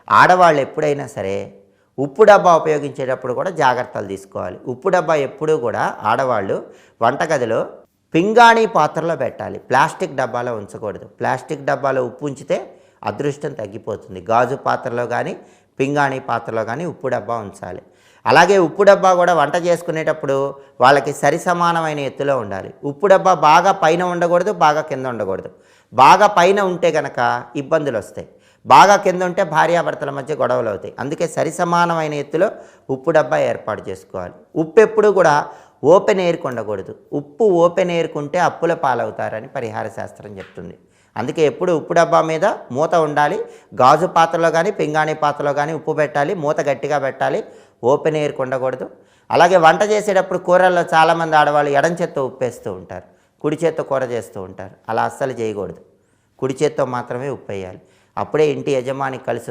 ఆడవాళ్ళు ఎప్పుడైనా సరే ఉప్పు డబ్బా ఉపయోగించేటప్పుడు కూడా జాగ్రత్తలు తీసుకోవాలి. ఉప్పు డబ్బా ఎప్పుడూ కూడా ఆడవాళ్ళు వంటగదిలో పింగాణీ పాత్రలో పెట్టాలి. ప్లాస్టిక్ డబ్బాలో ఉంచకూడదు. ప్లాస్టిక్ డబ్బాలో ఉప్పు ఉంచితే అదృష్టం తగ్గిపోతుంది. గాజు పాత్రలో కానీ పింగాణీ పాత్రలో కానీ ఉప్పు డబ్బా ఉంచాలి. అలాగే ఉప్పు డబ్బా కూడా వంట చేసుకునేటప్పుడు వాళ్ళకి సరి సమానమైన ఎత్తులో ఉండాలి. ఉప్పు డబ్బా బాగా పైన ఉండకూడదు, బాగా కింద ఉండకూడదు. బాగా పైన ఉంటే కనుక ఇబ్బందులు వస్తాయి. బాగా కింద ఉంటే భార్యాభర్తల మధ్య గొడవలు అవుతాయి. అందుకే సరి సమానమైన ఎత్తులో ఉప్పు డబ్బా ఏర్పాటు చేసుకోవాలి. ఉప్పు ఎప్పుడు కూడా ఓపెన్ ఎయిర్కి ఉండకూడదు. ఉప్పు ఓపెన్ ఎయిర్కుంటే అప్పుల పాలవుతారని పరిహార శాస్త్రం చెప్తుంది. అందుకే ఎప్పుడు ఉప్పు డబ్బా మీద మూత ఉండాలి. గాజు పాత్రలో కానీ పింగాణీ పాత్రలో కానీ ఉప్పు పెట్టాలి. మూత గట్టిగా పెట్టాలి. ఓపెన్ ఎయిర్కి ఉండకూడదు. అలాగే వంట చేసేటప్పుడు కూరల్లో చాలామంది ఆడవాళ్ళు ఎడం చేత్తో ఉప్పేస్తూ ఉంటారు, కుడి చేత్తో కూర చేస్తూ ఉంటారు. అలా అస్సలు చేయకూడదు. కుడి చేత్తో మాత్రమే ఉప్పు వేయాలి. అప్పుడే ఇంటి యజమానికి కలిసి